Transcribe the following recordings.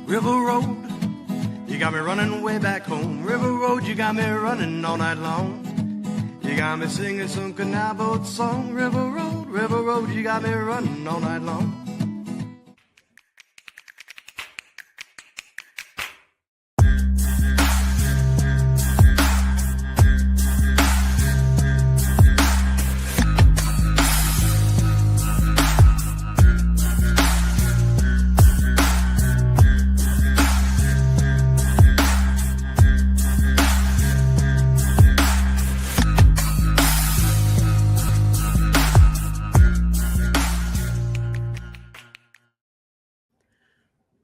River Road, you got me running way back home. River Road, you got me running all night long. You got me singing some canal boat song. River Road, you got me running all night long.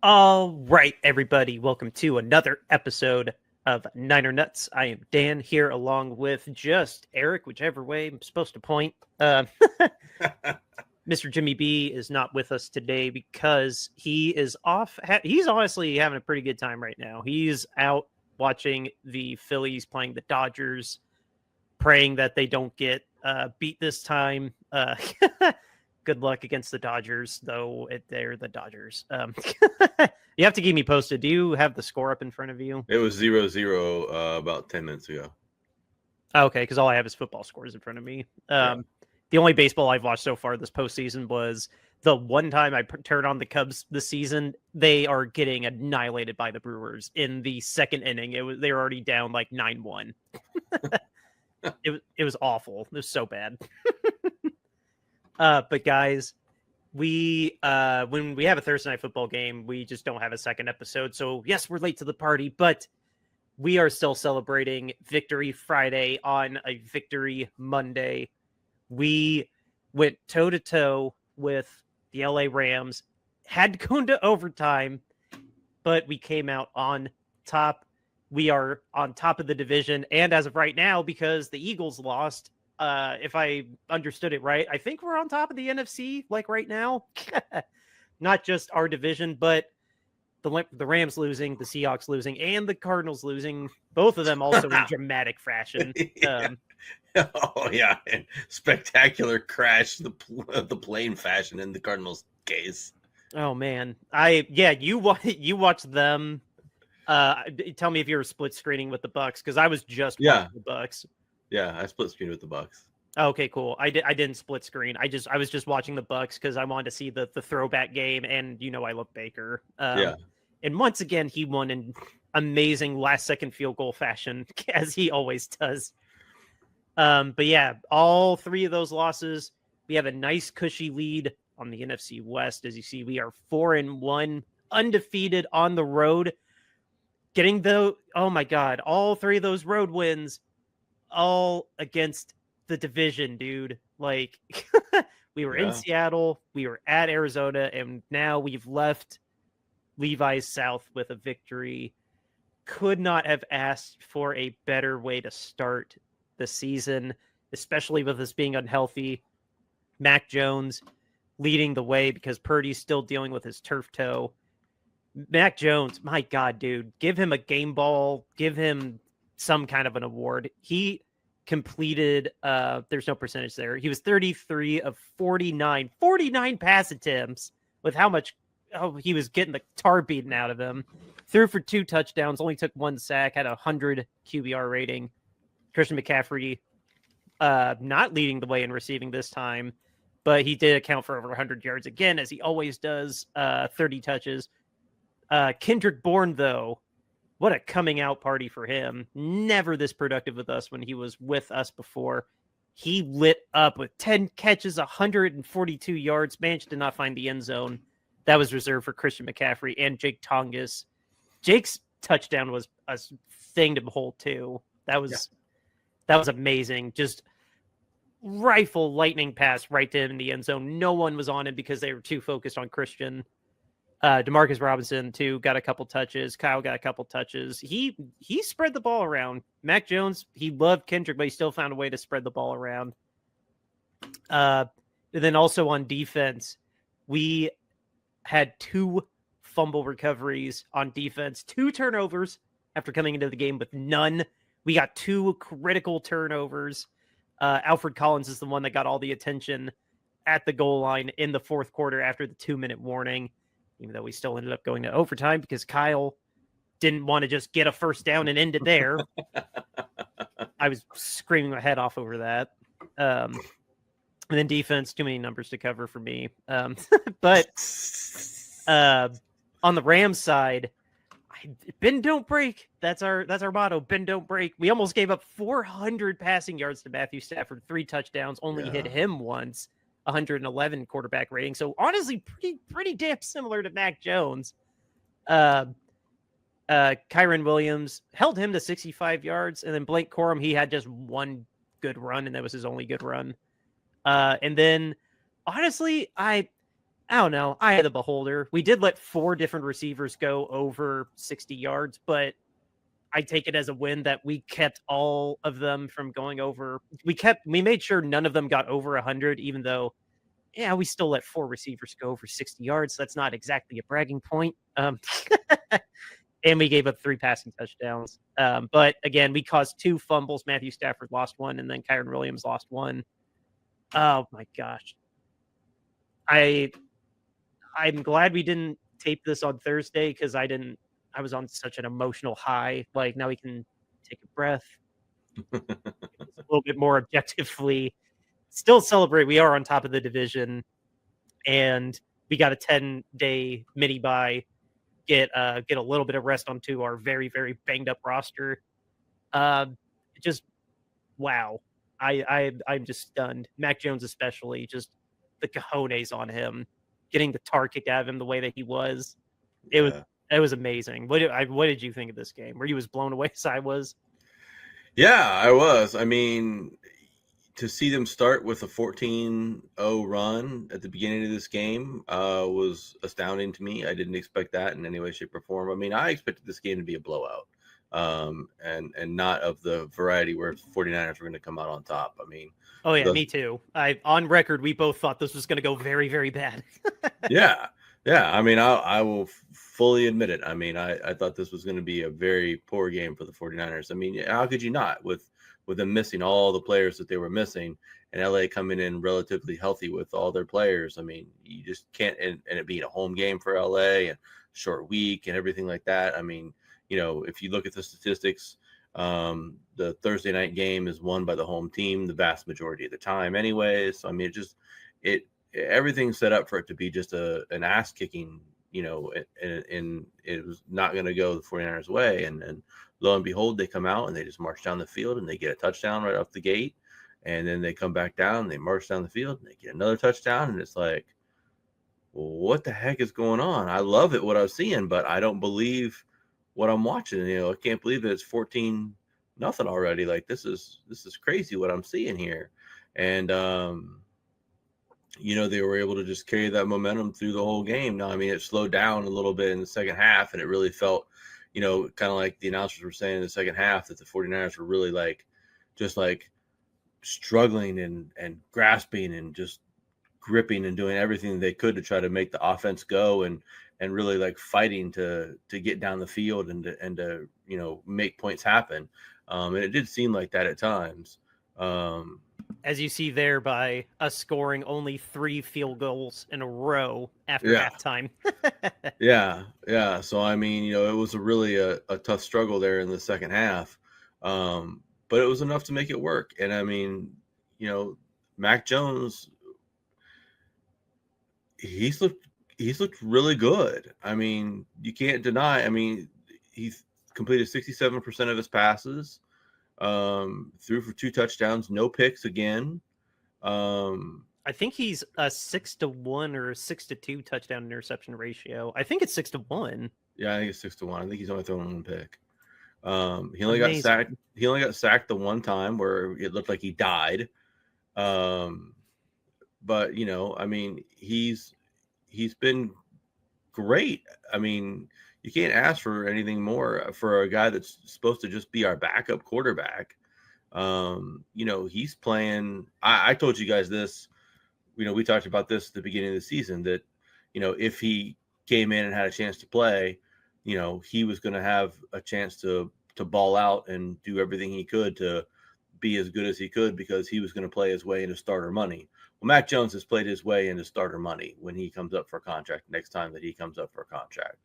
All right, everybody, welcome to another episode of Niner Nuts. I am Dan here along with just Eric, whichever way I'm supposed to point. Mr. Jimmy B is not with us today because he is off. He's honestly having a pretty good time right now. He's out watching the Phillies playing the Dodgers, praying that they don't get beat this time. Good luck against the Dodgers, though they're the Dodgers. You have to keep me posted. Do you have the score up in front of you? It was 0-0 about 10 minutes ago. Okay, because all I have is football scores in front of me. The only baseball I've watched so far this postseason was the one time I turned on the Cubs this season. They are getting annihilated by the Brewers in the second inning. They were already down like 9-1. It was awful. It was so bad. But guys, we when we have a Thursday night football game, we just don't have a second episode. So yes, we're late to the party, but we are still celebrating Victory Friday on a Victory Monday. We went toe to toe with the LA Rams, had to go into overtime, but we came out on top. We are on top of the division, and as of right now, because the Eagles lost. If I understood it right, I think we're on top of the NFC, like right now. Not just our division, but the Rams losing, the Seahawks losing, and the Cardinals losing. Both of them also in dramatic fashion. Oh, yeah. Spectacular crash, the plane fashion in the Cardinals case. Oh, man. You watched them. Tell me if you were split screening with the Bucks, because I was just watching the Bucks. Yeah, I split screen with the Bucks. Okay, cool. I didn't split screen. I was just watching the Bucks because I wanted to see the throwback game, and I love Baker. And once again, he won in amazing last second field goal fashion, as he always does. But yeah, all three of those losses, we have a nice cushy lead on the NFC West. As you see, we are 4-1, undefeated on the road. Oh my God, all three of those road wins. All against the division, dude. Like, we were in Seattle, we were at Arizona, and now we've left Levi's South with a victory. Could not have asked for a better way to start the season, especially with us being unhealthy. Mac Jones leading the way because Purdy's still dealing with his turf toe. Mac Jones, my God, dude, give him a game ball, give him some kind of an award. He completed, there's no percentage there. He was 33 of 49 pass attempts with how much he was getting the tar beaten out of him. Threw for 2 touchdowns, only took 1 sack, had a 100 QBR rating. Christian McCaffrey not leading the way in receiving this time, but he did account for over 100 yards again, as he always does, 30 touches. Kendrick Bourne, though, what a coming out party for him. Never this productive with us when he was with us before. He lit up with 10 catches, 142 yards, managed to not find the end zone. That was reserved for Christian McCaffrey and Jake Tongas. Jake's touchdown was a thing to behold, too. That was amazing. Just rifle lightning pass right to him in the end zone. No one was on him because they were too focused on Christian. Demarcus Robinson, too, got a couple touches. Kyle got a couple touches. He spread the ball around. Mac Jones, he loved Kendrick, but he still found a way to spread the ball around. And then also on defense, we had 2 fumble recoveries on defense, 2 turnovers after coming into the game with none. We got 2 critical turnovers. Alfred Collins is the one that got all the attention at the goal line in the fourth quarter after the 2-minute warning. even though we still ended up going to overtime because Kyle didn't want to just get a first down and end it there. I was screaming my head off over that. And then defense, too many numbers to cover for me. But on the Rams side, bend don't break. That's our motto. Bend don't break. We almost gave up 400 passing yards to Matthew Stafford, 3 touchdowns, only hit him once, 111 quarterback rating. So honestly, pretty damn similar to Mac Jones. Kyron Williams held him to 65 yards, and then Blake Corum, he had just one good run, and that was his only good run. And then honestly, I don't know. I had the beholder. We did let 4 different receivers go over 60 yards, but I take it as a win that we kept all of them from going over. We made sure none of them got over 100, even though, we still let 4 receivers go over 60 yards. So that's not exactly a bragging point. And we gave up 3 passing touchdowns. But again, we caused 2 fumbles. Matthew Stafford lost 1, and then Kyron Williams lost 1. Oh my gosh. I'm glad we didn't tape this on Thursday because I was on such an emotional high. Like, now we can take a breath. A little bit more objectively. Still celebrate. We are on top of the division, and we got a 10-day mini bye. Get a little bit of rest onto our very, very banged up roster. Just wow. I'm just stunned. Mac Jones especially, just the cojones on him, getting the tar kicked out of him the way that he was. It was amazing. What did you think of this game? Were you as blown away as I was? Yeah, I was. I mean, to see them start with a 14-0 run at the beginning of this game was astounding to me. I didn't expect that in any way, shape, or form. I mean, I expected this game to be a blowout, and not of the variety where 49ers were going to come out on top. I mean, oh yeah, me too. On record, we both thought this was going to go very, very bad. Yeah. I mean, I will fully admit it. I mean, I thought this was going to be a very poor game for the 49ers. I mean, how could you not with them missing all the players that they were missing, and LA coming in relatively healthy with all their players? I mean, you just can't, and it being a home game for LA and short week and everything like that. I mean, if you look at the statistics, the Thursday night game is won by the home team the vast majority of the time anyways. So, I mean, everything's set up for it to be just an ass kicking, and it was not going to go the 49ers way. And lo and behold, they come out and they just march down the field and they get a touchdown right off the gate. And then they come back down and they march down the field and they get another touchdown. And it's like, well, what the heck is going on? I love it, what I'm seeing, but I don't believe what I'm watching. I can't believe that it's 14-0 already. Like, this is crazy what I'm seeing here. And, they were able to just carry that momentum through the whole game. Now, I mean, it slowed down a little bit in the second half, and it really felt, kind of like the announcers were saying in the second half, that the 49ers were really just struggling and grasping and just gripping and doing everything they could to try to make the offense go and really fighting to get down the field and to make points happen. And it did seem like that at times. As you see there by us scoring only 3 field goals in a row after halftime. Yeah. So, I mean, it was really a tough struggle there in the second half. But it was enough to make it work. And, I mean, Mac Jones, he's looked really good. I mean, you can't deny. I mean, he's completed 67% of his passes. Threw for 2 touchdowns, no picks again. I think he's a 6-to-1 or a 6-to-2 touchdown interception ratio. I think it's 6-to-1. Yeah, I think it's 6-to-1. I think he's only thrown 1 pick. He only got sacked. He only got sacked the one time where it looked like he died. But I mean, he's been great. I mean, you can't ask for anything more for a guy that's supposed to just be our backup quarterback. He's playing. I told you guys this. We talked about this at the beginning of the season that, if he came in and had a chance to play, he was going to have a chance to ball out and do everything he could to be as good as he could, because he was going to play his way into starter money. Well, Mac Jones has played his way into starter money when he comes up for a contract next time that he comes up for a contract.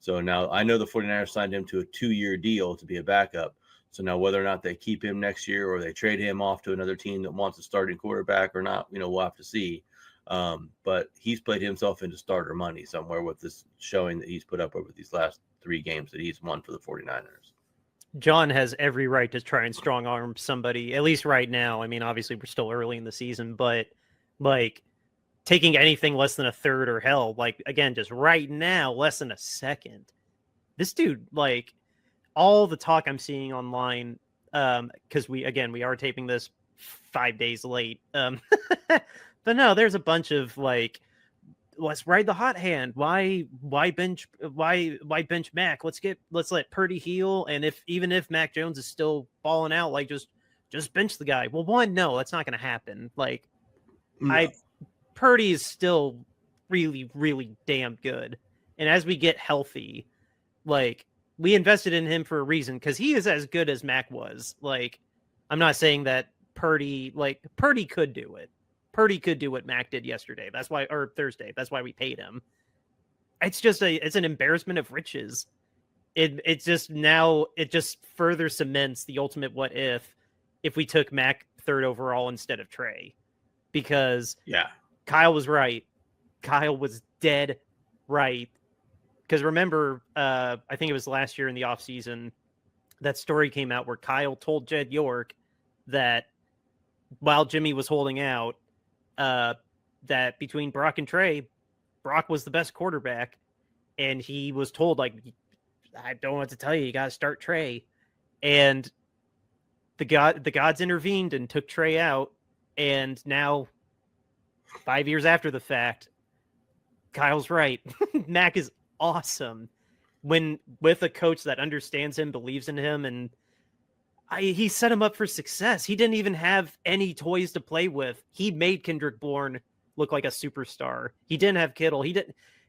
So now I know the 49ers signed him to a 2-year deal to be a backup. So now whether or not they keep him next year or they trade him off to another team that wants a starting quarterback or not, we'll have to see. But he's played himself into starter money somewhere with this showing that he's put up over these last 3 games that he's won for the 49ers. John has every right to try and strong arm somebody, at least right now. I mean, obviously we're still early in the season, but like taking anything less than a third or hell, like again, just right now, less than a second. This dude, like all the talk I'm seeing online, because we are taping this 5 days late. But no, there's a bunch of like, let's ride the hot hand. Why bench Mac? Let's let Purdy heal. And even if Mac Jones is still balling out, like just bench the guy. Well, one, no, that's not going to happen. Like no. Purdy is still really, really damn good. And as we get healthy, like we invested in him for a reason because he is as good as Mac was. Like, I'm not saying that Purdy could do it. Purdy could do what Mac did yesterday. That's why, or Thursday. That's why we paid him. It's an embarrassment of riches. It just further cements the ultimate what if we took Mac 3rd overall instead of Trey, because Kyle was right. Kyle was dead right. Because remember, I think it was last year in the offseason, that story came out where Kyle told Jed York that while Jimmy was holding out, that between Brock and Trey, Brock was the best quarterback. And he was told, like, I don't know what to tell you. You got to start Trey. And the gods intervened and took Trey out. And now, 5 years after the fact, Kyle's right. Mac is awesome when with a coach that understands him, believes in him, and he set him up for success. He didn't even have any toys to play with. He made Kendrick Bourne look like a superstar. He didn't have Kittle. He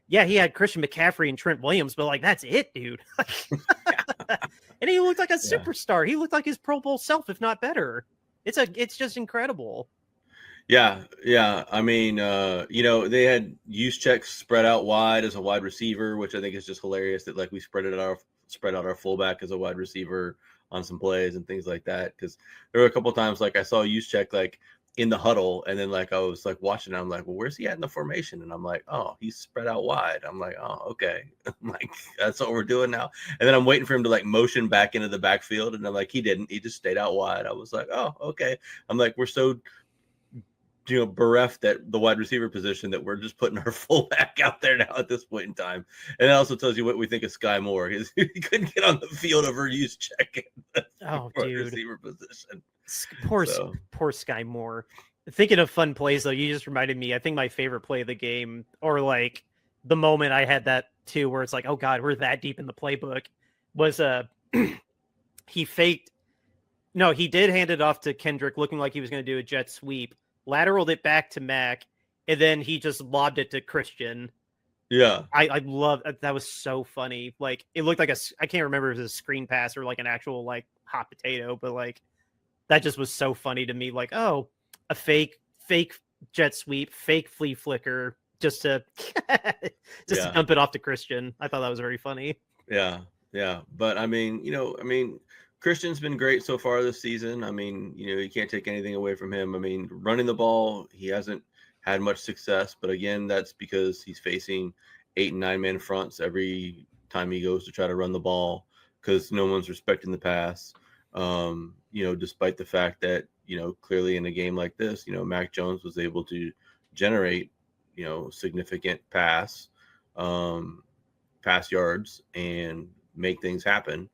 had Christian McCaffrey and Trent Williams, but like that's it, dude. And he looked like a superstar. He looked like his Pro Bowl self, if not better. It's just incredible. Yeah. I mean, they had use checks spread out wide as a wide receiver, which I think is just hilarious that like we spread out our fullback as a wide receiver on some plays and things like that. Because there were a couple of times like I saw use check like in the huddle, and then like I was like watching, I'm like, well, where's he at in the formation? And I'm like, oh, he's spread out wide. I'm like, oh, okay. I'm like, that's what we're doing now. And then I'm waiting for him to like motion back into the backfield, and I'm like, he didn't. He just stayed out wide. I was like, oh, okay. I'm like, we're so bereft at the wide receiver position that we're just putting our fullback out there now at this point in time. And it also tells you what we think of Sky Moore. He couldn't get on the field over use check in the receiver position. Poor Sky Moore. Thinking of fun plays though, you just reminded me. I think my favorite play of the game, or like the moment I had that too, where it's like, oh God, we're that deep in the playbook, was he faked. No, he did hand it off to Kendrick, looking like he was going to do a jet sweep. Lateraled it back to Mac, and then he just lobbed it to Christian. Yeah. I love that. Was so funny. Like it looked like I can't remember if it was a screen pass or like an actual like hot potato, but like that just was so funny to me. Like, oh, a fake jet sweep, fake flea flicker, just to to dump it off to Christian. I thought that was very funny. Yeah. But I mean, Christian's been great so far this season. I mean, you can't take anything away from him. I mean, running the ball, he hasn't had much success, but again, that's because he's facing 8 and 9 man fronts every time he goes to try to run the ball because no one's respecting the pass. Despite the fact that, clearly in a game like this, Mac Jones was able to generate, significant pass yards and make things happen.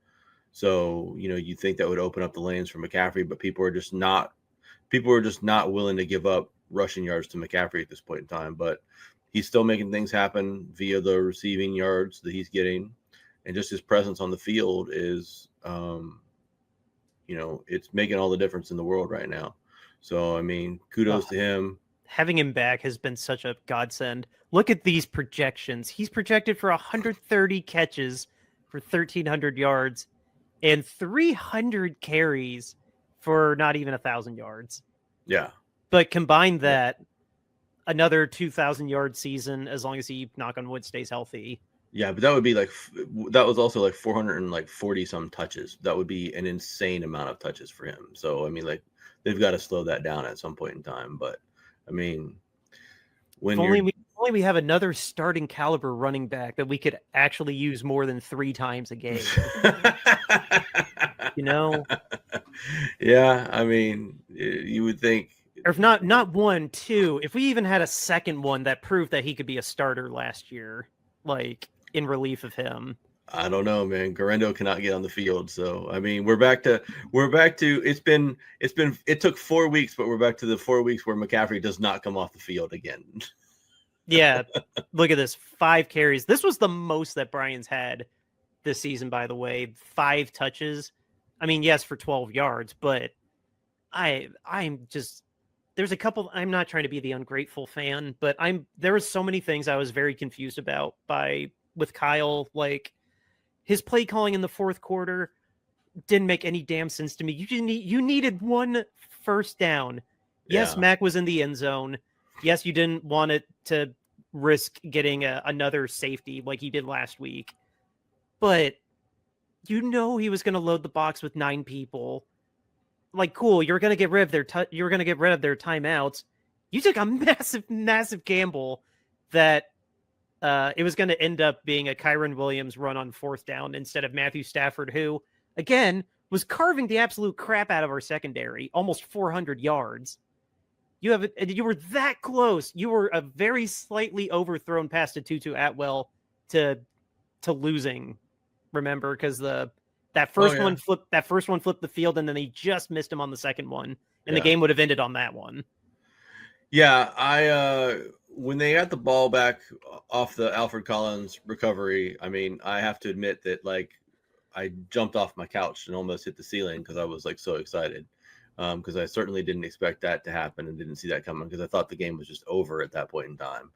So, you think that would open up the lanes for McCaffrey, but people are just not willing to give up rushing yards to McCaffrey at this point in time. But he's still making things happen via the receiving yards that he's getting, and just his presence on the field is, it's making all the difference in the world right now. So, I mean, kudos to him. Having him back has been such a godsend. Look at these projections. He's projected for 130 catches for 1,300 yards. And 300 carries for not even 1,000 yards. Yeah. But combine that another 2,000-yard season as long as he, knock on wood, stays healthy. Yeah, but that would be that was also like 440 some touches. That would be an insane amount of touches for him. So I mean, like, they've got to slow that down at some point in time. But I mean, when only we have another starting caliber running back that we could actually use more than 3 times a game. Yeah, I mean, you would think, or if not 1, 2, if we even had a second one that proved that he could be a starter last year, like in relief of him. I don't know, man. Garendo cannot get on the field, so I mean, we're back to it took 4 weeks, but we're back to the 4 weeks where McCaffrey does not come off the field again. Yeah, look at this, 5 carries. This was the most that Brian's had this season, by the way. 5 touches. I mean, yes, for 12 yards, but I'm just, there's a couple. I'm not trying to be the ungrateful fan, but there was so many things I was very confused about with Kyle. Like, his play calling in the fourth quarter didn't make any damn sense to me. You needed 1 first down. Yes, Mac was in the end zone. Yes, you didn't want it to risk getting another safety like he did last week, but he was going to load the box with 9 people. Like, cool, you're going to get rid of their timeouts. You took a massive, massive gamble that it was going to end up being a Kyron Williams run on 4th down instead of Matthew Stafford, who, again, was carving the absolute crap out of our secondary, almost 400 yards. You were that close. You were a very slightly overthrown pass to Tutu Atwell to losing. Remember, because that first one flipped the field, and then they just missed him on the second one, and the game would have ended on that one. Yeah, when they got the ball back off the Alfred Collins recovery, I mean, I have to admit that, like, I jumped off my couch and almost hit the ceiling because I was, like, so excited. Because I certainly didn't expect that to happen and didn't see that coming, because I thought the game was just over at that point in time.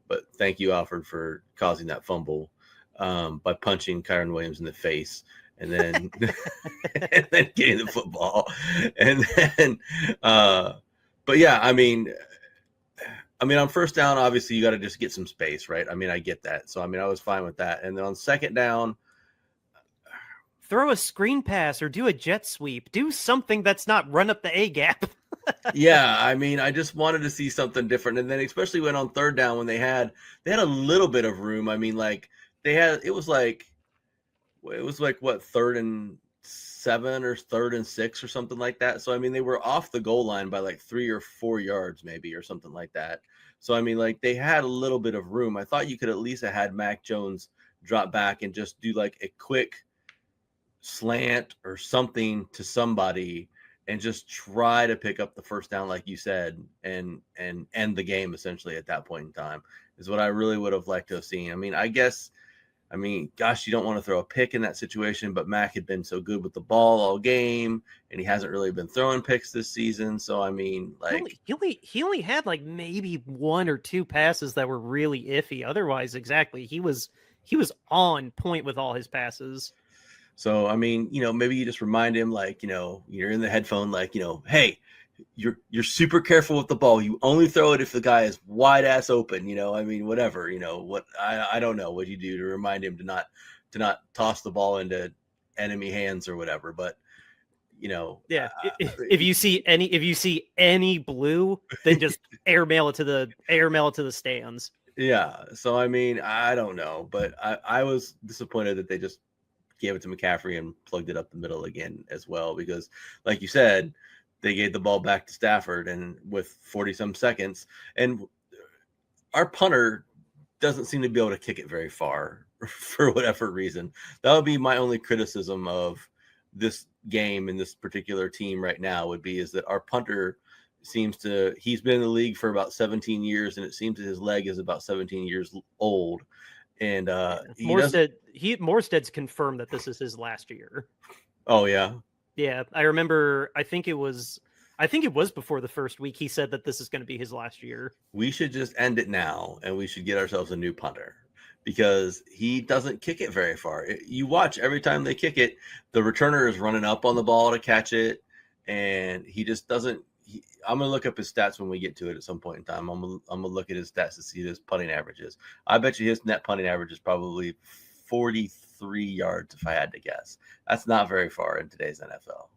But thank you, Alfred, for causing that fumble by punching Kyron Williams in the face and then and then getting the football. And then but yeah, I mean on first down, obviously you got to just get some space, right? I mean, I get that. So I mean, I was fine with that. And then on second down, throw a screen pass or do a jet sweep. Do something that's not run up the A gap. Yeah, I mean, I just wanted to see something different. And then especially when on third down, when they had a little bit of room. I mean, like, it was like what, 3rd and 7 or 3rd and 6 or something like that. So I mean, they were off the goal line by like 3 or 4 yards maybe, or something like that. So I mean, like, they had a little bit of room. I thought you could at least have had Mac Jones drop back and just do like a quick slant or something to somebody and just try to pick up the first down, like you said, and end the game essentially at that point in time, is what I really would have liked to have seen. I mean, gosh, you don't want to throw a pick in that situation, but Mac had been so good with the ball all game, and he hasn't really been throwing picks this season. So I mean, like, he only had like maybe 1 or 2 passes that were really iffy. Otherwise, exactly, he was on point with all his passes. So, I mean, maybe you just remind him, like, you're in the headphone, like, hey, you're super careful with the ball. You only throw it if the guy is wide ass open, I mean, whatever, what, I don't know what you do to remind him to not toss the ball into enemy hands or whatever. But, yeah, if you see any blue, then just airmail it to the stands. Yeah. So, I mean, I don't know, but I was disappointed that they just gave it to McCaffrey and plugged it up the middle again as well, because like you said, they gave the ball back to Stafford, and with 40 some seconds, and our punter doesn't seem to be able to kick it very far for whatever reason. That would be my only criticism of this game and this particular team right now, is that our punter he's been in the league for about 17 years, and it seems that his leg is about 17 years old. And Morstead's confirmed that this is his last year. Oh yeah. Yeah, I remember. I think it was before the first week. He said that this is going to be his last year. We should just end it now, and we should get ourselves a new punter, because he doesn't kick it very far. You watch every time they kick it, the returner is running up on the ball to catch it, and he just doesn't. I'm gonna look up his stats when we get to it at some point in time. I'm gonna look at his stats to see his punting averages. I bet you his net punting average is probably 43 yards if I had to guess. That's not very far in today's NFL.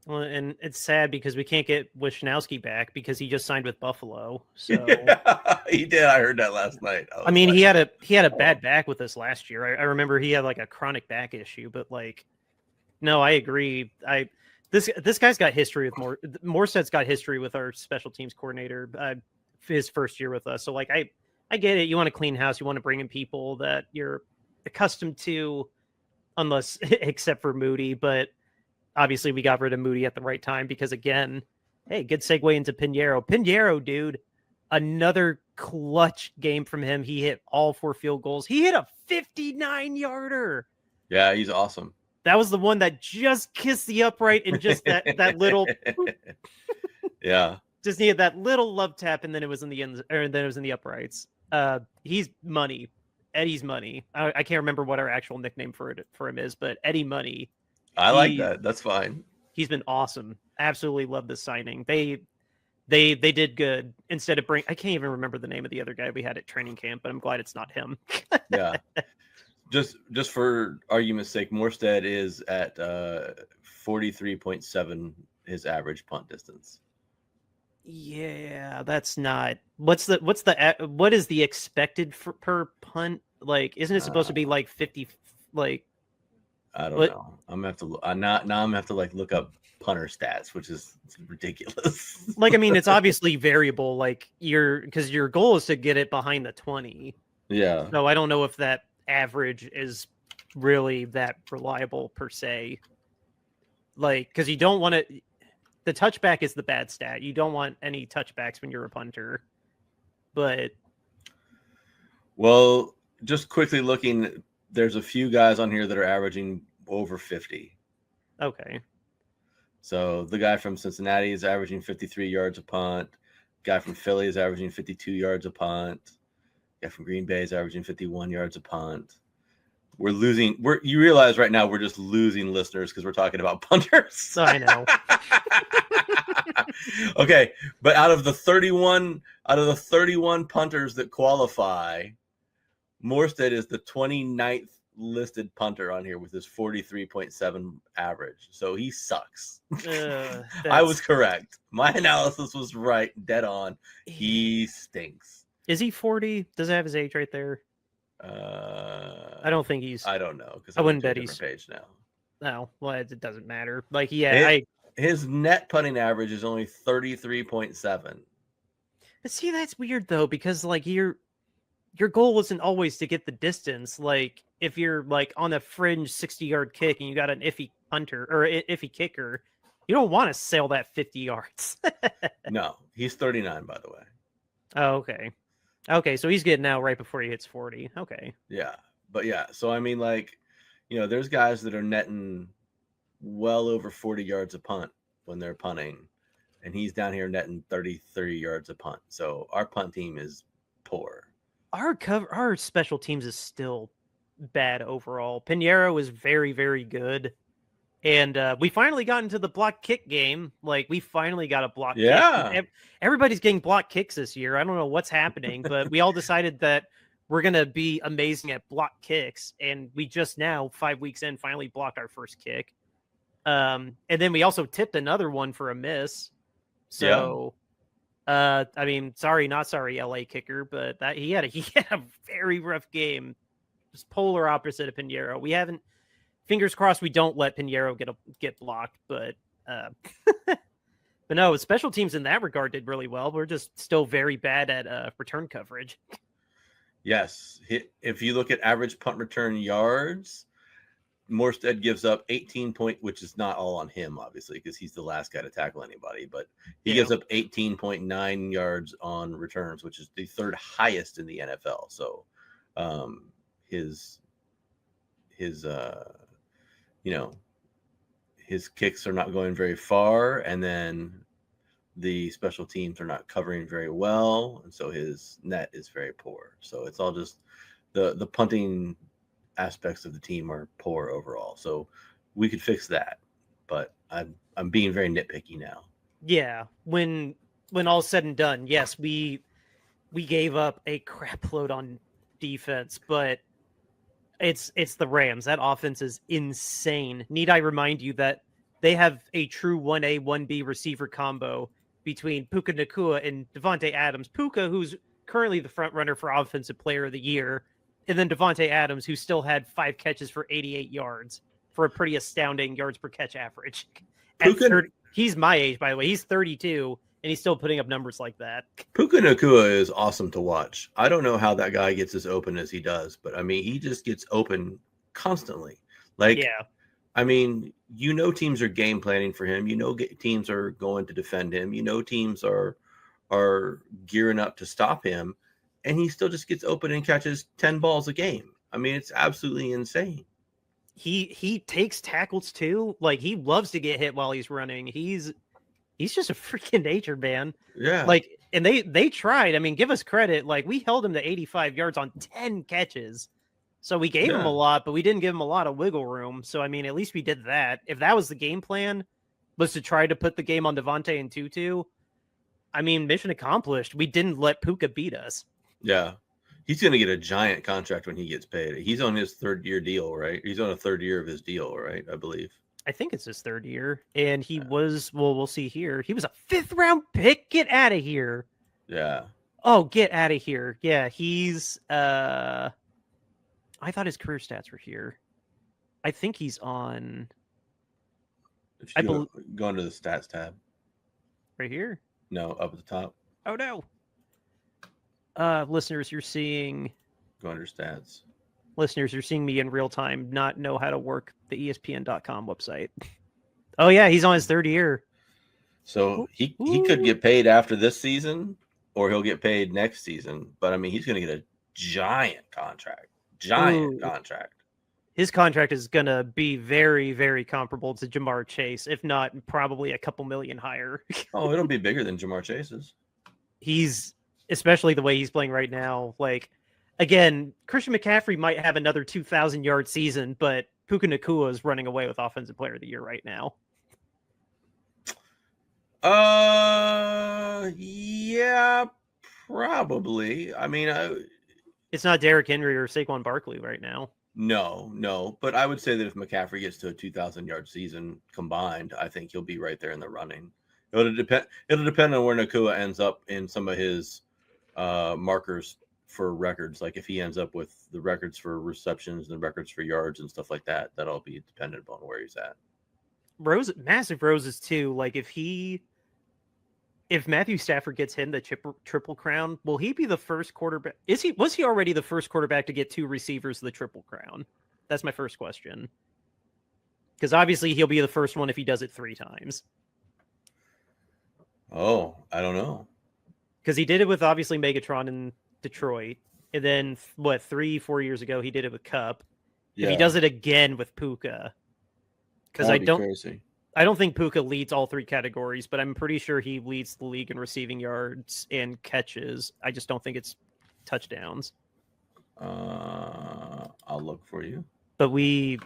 Well, and it's sad because we can't get Wisnowski back because he just signed with Buffalo. So yeah, he did. I heard that last night. I mean, he had a bad back with us last year. I remember he had like a chronic back issue, but like, no, I agree. This guy's got history with Morstead's got history with our special teams coordinator. His first year with us, so like I get it. You want to clean house. You want to bring in people that you're accustomed to, unless except for Moody, but. Obviously, we got rid of Moody at the right time because, again, hey, good segue into Pinheiro. Pinheiro, dude, another clutch game from him. He hit all 4 field goals. He hit a 59-yarder. Yeah, he's awesome. That was the one that just kissed the upright and just that little. Yeah, just needed that little love tap, and then it was in the ends, or then it was in the uprights. He's money. Eddie's money. I can't remember what our actual nickname for him is, but Eddie Money. I like that. That's fine. He's been awesome. Absolutely love this signing. They did good instead of I can't even remember the name of the other guy we had at training camp, but I'm glad it's not him. Yeah. Just for argument's sake, Morstead is at 43.7 his average punt distance. Yeah, that's not. What is the expected per punt? Like, isn't it supposed to be like 50? Like, I don't know. I'm gonna have to look. Now I'm gonna have to like look up punter stats, which is ridiculous. Like, I mean, it's obviously variable. Like because your goal is to get it behind the 20. Yeah. So I don't know if that average is really that reliable per se. Like, because you don't want to. The touchback is the bad stat. You don't want any touchbacks when you're a punter. But well, just quickly looking. There's a few guys on here that are averaging over 50. Okay. So the guy from Cincinnati is averaging 53 yards a punt. Guy from Philly is averaging 52 yards a punt. Guy from Green Bay is averaging 51 yards a punt. We're losing. You realize right now we're just losing listeners because we're talking about punters. I know. Okay, but out of the 31 punters that qualify, Morstead is the 29th listed punter on here with his 43.7 average. So he sucks. I was correct. My analysis was right, dead on. He stinks. Is he 40? Does it have his age right there? I don't think he's. I don't know because I wouldn't bet he's page now. No, well, it doesn't matter. Like, yeah, his net punting average is only 33.7. See, that's weird though, because like your goal isn't always to get the distance. Like, if you're like on a fringe 60-yard kick and you got an iffy punter or iffy kicker, you don't want to sail that 50 yards. No, he's 39, by the way. Oh, okay. Okay, so he's getting out right before he hits 40. Okay. Yeah, but yeah, so I mean, like, there's guys that are netting well over 40 yards a punt when they're punting, and he's down here netting 33 yards a punt. So our punt team is poor. Our special teams is still bad overall. Pinheiro is very, very good. And we finally got into the block kick game. Like, we finally got a block kick. Everybody's getting block kicks this year. I don't know what's happening, but we all decided that we're going to be amazing at block kicks. And we just now, 5 weeks in, finally blocked our first kick. And then we also tipped another one for a miss. So, I mean, sorry, not sorry, LA kicker, but that he had a very rough game. Just polar opposite of Pinheiro. We haven't. Fingers crossed we don't let Pinheiro get blocked, but no, special teams in that regard did really well. We're just still very bad at return coverage. Yes. If you look at average punt return yards, Morstead gives up 18 which is not all on him, obviously, because he's the last guy to tackle anybody, but he gives up 18.9 yards on returns, which is the third highest in the NFL. So his kicks are not going very far, and then the special teams are not covering very well, and so his net is very poor. So it's all just the punting aspects of the team are poor overall. So we could fix that, but I'm being very nitpicky now. Yeah, when all's said and done, yes, we gave up a crap load on defense, but it's the Rams. That offense is insane. Need I remind you that they have a true 1A, 1B receiver combo between Puka Nacua and Devontae Adams. Puka, who's currently the front runner for Offensive Player of the Year, and then Devontae Adams, who still had 5 catches for 88 yards for a pretty astounding yards per catch average. At Puka 30, he's my age, by the way. He's 32, and he's still putting up numbers like that. Puka Nacua is awesome to watch. I don't know how that guy gets as open as he does, but I mean, he just gets open constantly. Like, Yeah. I mean, teams are game planning for him. Teams are going to defend him. Teams are gearing up to stop him, and he still just gets open and catches 10 balls a game. I mean, it's absolutely insane. He takes tackles too. Like, he loves to get hit while he's running. He's just a freaking nature, man. Yeah. Like, and they tried. I mean, give us credit. Like, we held him to 85 yards on 10 catches. So we gave him a lot, but we didn't give him a lot of wiggle room. So, I mean, at least we did that. If that was the game plan, was to try to put the game on Devontae and Tutu, I mean, mission accomplished. We didn't let Puka beat us. Yeah. He's going to get a giant contract when he gets paid. He's on his 3rd-year deal, right? He's on a 3rd year of his deal, right? I believe. I think it's his 3rd year. And he was, well, we'll see here. He was a 5th-round pick. Get out of here. Yeah. Oh, get out of here. Yeah, he's I thought his career stats were here. I think he's on. If you go into the stats tab. Right here? No, up at the top. Oh, no. Listeners, you're seeing. Go under stats. Listeners, you're seeing me in real time not know how to work the ESPN.com website. Oh, yeah, he's on his 3rd year. So he could get paid after this season, or he'll get paid next season. But, I mean, he's going to get a giant contract. Contract. His contract is going to be very, very comparable to Jamar Chase, if not probably a couple million higher. Oh, it'll be bigger than Jamar Chase's. He's, especially the way he's playing right now. Like, again, Christian McCaffrey might have another 2,000-yard season, but Puka Nacua is running away with Offensive Player of the Year right now. Yeah, probably. I mean, it's not Derrick Henry or Saquon Barkley right now. No. But I would say that if McCaffrey gets to a 2,000-yard season combined, I think he'll be right there in the running. It'll depend on where Nacua ends up in some of his markers for records. Like if he ends up with the records for receptions and the records for yards and stuff like that, that'll be dependent upon where he's at. Massive roses too. Like if Matthew Stafford gets him the triple crown, will he be the first quarterback? Was he already the first quarterback to get 2 receivers the triple crown? That's my first question. Because obviously he'll be the first one if he does it 3 times. Oh, I don't know. Because he did it with obviously Megatron in Detroit. And then 3-4 years ago, he did it with Cup. Yeah. If he does it again with Puka. Because I don't think Puka leads all 3 categories, but I'm pretty sure he leads the league in receiving yards and catches. I just don't think it's touchdowns. I'll look for you. But he's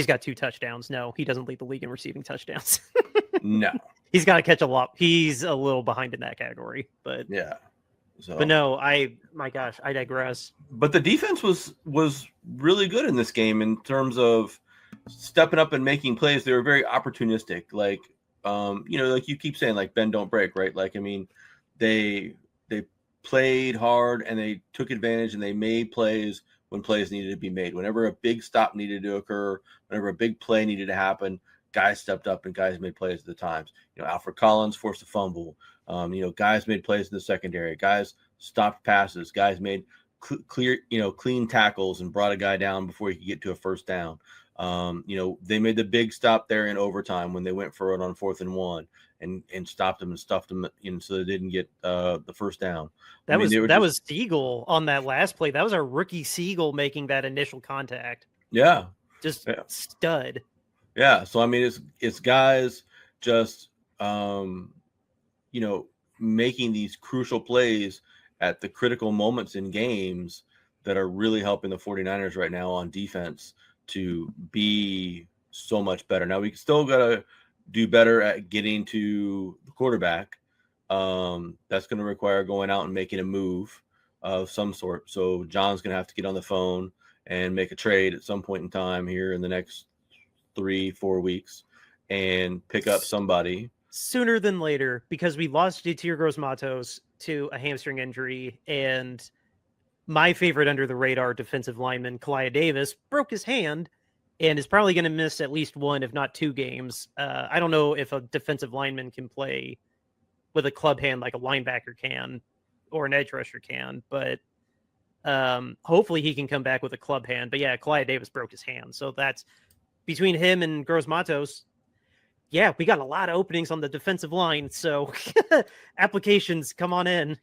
got 2 touchdowns. No, he doesn't lead the league in receiving touchdowns. No. He's got to catch a lot. He's a little behind in that category, but yeah. So, but no, I digress. But the defense was really good in this game in terms of stepping up and making plays. They were very opportunistic. Like, like you keep saying, like bend don't break, right? Like, I mean, they played hard and they took advantage and they made plays when plays needed to be made. Whenever a big stop needed to occur, whenever a big play needed to happen, guys stepped up and guys made plays at the times. Alfred Collins forced a fumble. Guys made plays in the secondary. Guys stopped passes. Guys made clean tackles and brought a guy down before he could get to a first down. They made the big stop there in overtime when they went for it on 4th and 1 and stopped them and stuffed them so they didn't get the first down. That was Siegel on that last play. That was our rookie Siegel making that initial contact. Yeah. Stud. Yeah. So, I mean, it's guys just, making these crucial plays at the critical moments in games that are really helping the 49ers right now on defense to be so much better. Now we still got to do better at getting to the quarterback, that's going to require going out and making a move of some sort. So John's going to have to get on the phone and make a trade at some point in time here in the next 3-4 weeks and pick up somebody sooner than later, because we lost Jatir Gross-Matos to a hamstring injury, and my favorite under the radar defensive lineman, Kalia Davis, broke his hand and is probably going to miss at least one, if not 2 games. I don't know if a defensive lineman can play with a club hand like a linebacker can or an edge rusher can, but hopefully he can come back with a club hand. But yeah, Kalia Davis broke his hand. So that's between him and Gross-Matos. Yeah, we got a lot of openings on the defensive line. So applications, come on in.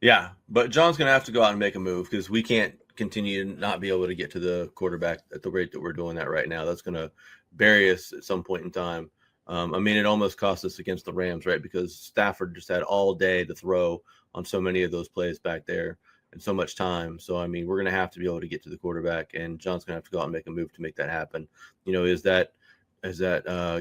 Yeah, but John's going to have to go out and make a move because we can't continue to not be able to get to the quarterback at the rate that we're doing that right now. That's going to bury us at some point in time. I mean, it almost cost us against the Rams, right? Because Stafford just had all day to throw on so many of those plays back there and so much time. So, I mean, we're going to have to be able to get to the quarterback, and John's going to have to go out and make a move to make that happen. You know, is that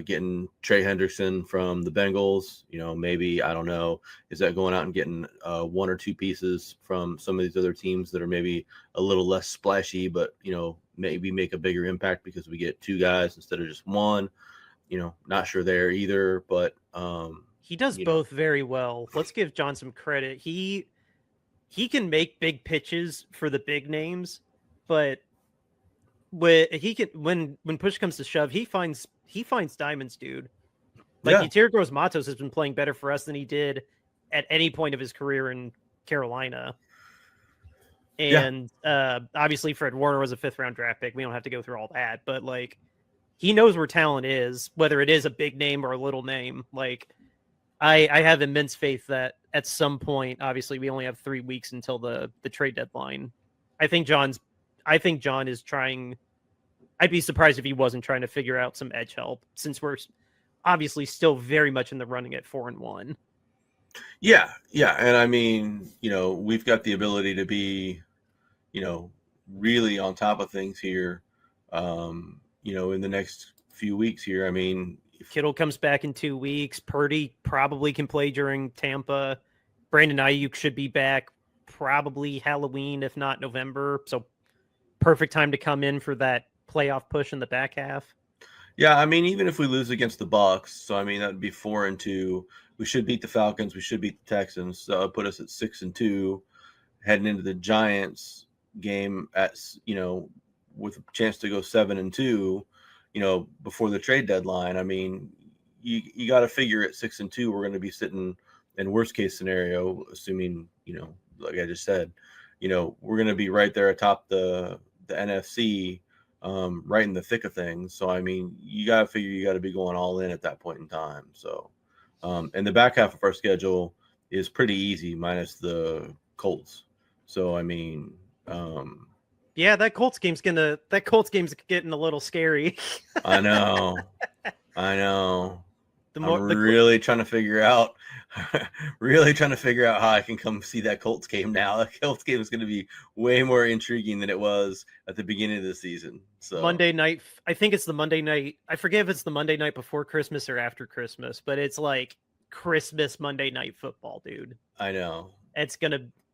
getting Trey Hendrickson from the Bengals? You know, maybe, I don't know. Is that going out and getting 1 or 2 pieces from some of these other teams that are maybe a little less splashy, but, you know, maybe make a bigger impact because we get 2 guys instead of just 1? You know, not sure there either, but he does both very well. Let's give John some credit. He can make big pitches for the big names, but when push comes to shove, he finds diamonds, dude. Like Yatir Gross-Matos has been playing better for us than he did at any point of his career in Carolina. And obviously Fred Warner was a 5th round draft pick. We don't have to go through all that, but like, he knows where talent is, whether it is a big name or a little name. Like, I have immense faith that at some point, obviously we only have 3 weeks until the trade deadline. I think John is trying. I'd be surprised if he wasn't trying to figure out some edge help, since we're obviously still very much in the running at 4-1. Yeah. And I mean, you know, we've got the ability to be, you know, really on top of things here. You know, in the next few weeks here. I mean, Kittle comes back in 2 weeks. Purdy probably can play during Tampa. Brandon Ayuk should be back probably Halloween, if not November. So perfect time to come in for that playoff push in the back half. Yeah, I mean, even if we lose against the Bucs, so I mean that would be 4-2. We should beat the Falcons. We should beat the Texans. So it'll put us at 6-2, heading into the Giants game at, you know, with a chance to go 7-2, you know, before the trade deadline. I mean, you got to figure at 6-2, we're going to be sitting in worst case scenario, assuming, you know, like I just said, you know, we're going to be right there atop the NFC, right in the thick of things. So, I mean, you got to figure you got to be going all in at that point in time. So, and the back half of our schedule is pretty easy minus the Colts. So, I mean, yeah, that Colts game's getting a little scary. I know. Really trying to figure out how I can come see that Colts game now. The Colts game is going to be way more intriguing than it was at the beginning of the season. So Monday night, I think it's the Monday night. I forget if it's the Monday night before Christmas or after Christmas, but it's like Christmas Monday night football, dude. I know.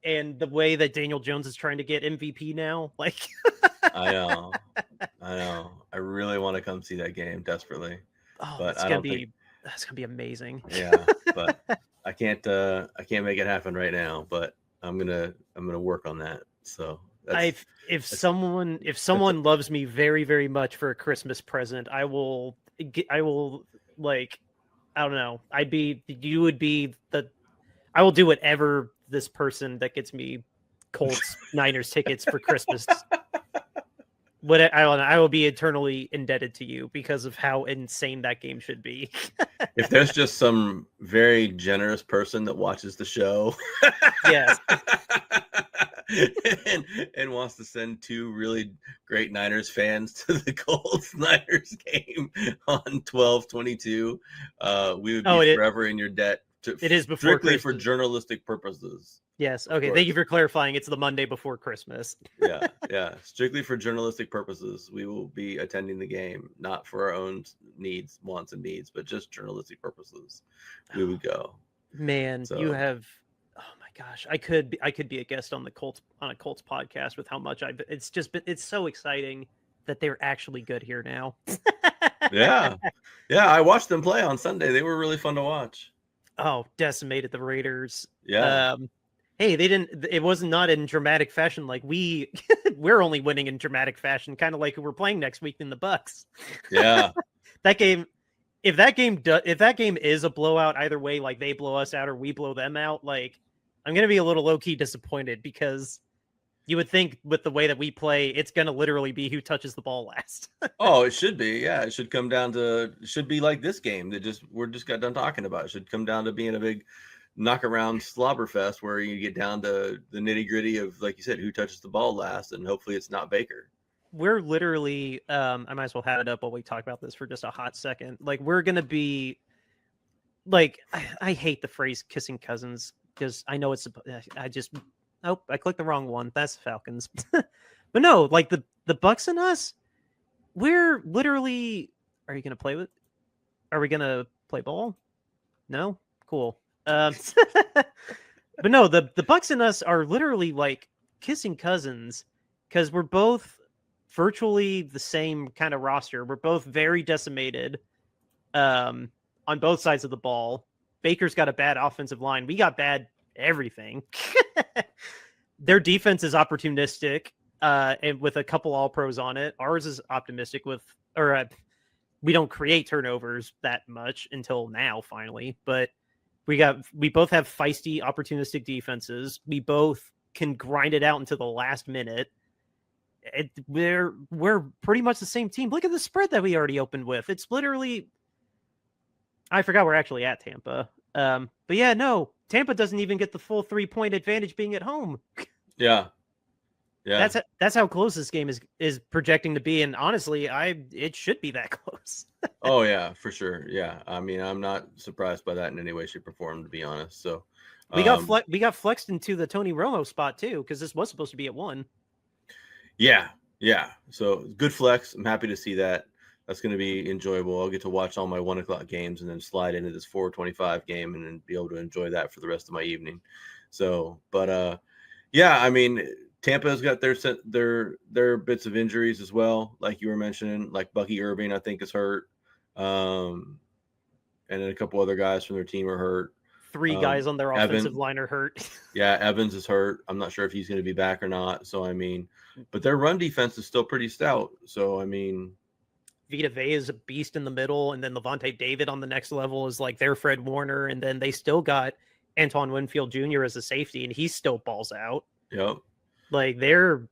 And the way that Daniel Jones is trying to get MVP now, like I know. I really want to come see that game desperately. Oh, but that's gonna be amazing. Yeah, but I can't make it happen right now. But I'm gonna work on that. So if someone loves me very, very much for a Christmas present, I will like, I don't know. I will do whatever this person that gets me Colts Niners tickets for Christmas. I will be eternally indebted to you because of how insane that game should be. If there's just some very generous person that watches the show, yes, and wants to send 2 really great Niners fans to the Colts Niners game on 12/22, we would be forever in your debt It is before strictly Christmas. for journalistic purposes. Yes. Okay. Thank you for clarifying. It's the Monday before Christmas. Yeah. Strictly for journalistic purposes. We will be attending the game, not for our own needs, wants, and needs, but just journalistic purposes. We would go. Man, you have. Oh my gosh, I could be a guest on a Colts podcast with how much it's so exciting that they're actually good here now. Yeah. I watched them play on Sunday. They were really fun to watch. Oh, decimated the Raiders. Yeah. Hey, it was not in dramatic fashion. Like we're only winning in dramatic fashion, kind of like we're playing next week in the Bucks. Yeah. That game, if that game is a blowout either way, like they blow us out or we blow them out, like I'm going to be a little low key disappointed because you would think with the way that we play, it's going to literally be who touches the ball last. Oh, it should be. Yeah. It should come down to, should be like this game that we're just got done talking about. It should come down to being a big knock around slobber fest where you get down to the nitty gritty of, like you said, who touches the ball last, and hopefully it's not Baker. We're literally, I might as well have it up while we talk about this for just a hot second. Like we're going to be like, I hate the phrase kissing cousins because I know I clicked the wrong one. That's the Falcons. But no, like the Bucks and us, we're literally, are we going to play ball? No? Cool. But no, the Bucks and us are literally like kissing cousins because we're both virtually the same kind of roster. We're both very decimated on both sides of the ball. Baker's got a bad offensive line. We got bad everything. Their defense is opportunistic and with a couple all-pros on it. Ours is optimistic we don't create turnovers that much until now, finally. But we both have feisty, opportunistic defenses. We both can grind it out into the last minute. We're pretty much the same team. Look at the spread that we already opened with. It's literally, I forgot we're actually at Tampa. But yeah, no, Tampa doesn't even get the full 3-point advantage being at home. Yeah. That's how close this game is projecting to be. And honestly, it should be that close. Oh yeah, for sure. Yeah. I mean, I'm not surprised by that in any way, shape, or form, to be honest. So we got flexed into the Tony Romo spot too, because this was supposed to be at 1. Yeah. So good flex. I'm happy to see that. That's going to be enjoyable. I'll get to watch all my 1:00 games and then slide into this 4:25 game and then be able to enjoy that for the rest of my evening. So, but yeah, I mean, Tampa's got their bits of injuries as well, like you were mentioning. Like Bucky Irving, I think, is hurt, and then a couple other guys from their team are hurt. 3 guys on their offensive line are hurt. Yeah, Evans is hurt. I'm not sure if he's going to be back or not. So I mean, but their run defense is still pretty stout. So I mean, Vita Vea is a beast in the middle, and then Levante David on the next level is like their Fred Warner, and then they still got Antoine Winfield Jr. as a safety, and he still balls out. Yep. Like we're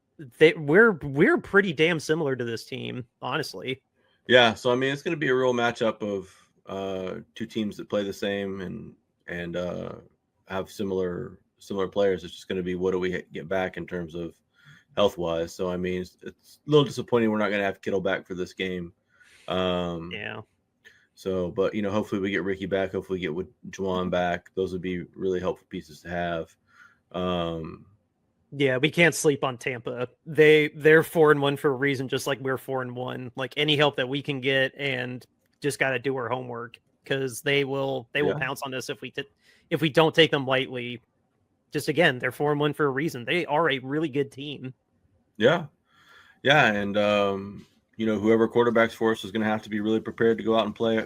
pretty damn similar to this team, honestly. Yeah, so I mean, it's going to be a real matchup of 2 teams that play the same and have similar players. It's just going to be, what do we get back in terms of health wise? So I mean, it's a little disappointing we're not going to have Kittle back for this game. Yeah. So, but hopefully we get Ricky back. Hopefully we get Juwan back. Those would be really helpful pieces to have. Yeah, we can't sleep on Tampa. They're 4-1 for a reason, just like we're 4-1. Like any help that we can get, and just got to do our homework, because they will pounce on us if we don't take them lightly. Just again, they're 4-1 for a reason. They are a really good team. Yeah, and whoever quarterbacks for us is going to have to be really prepared to go out and play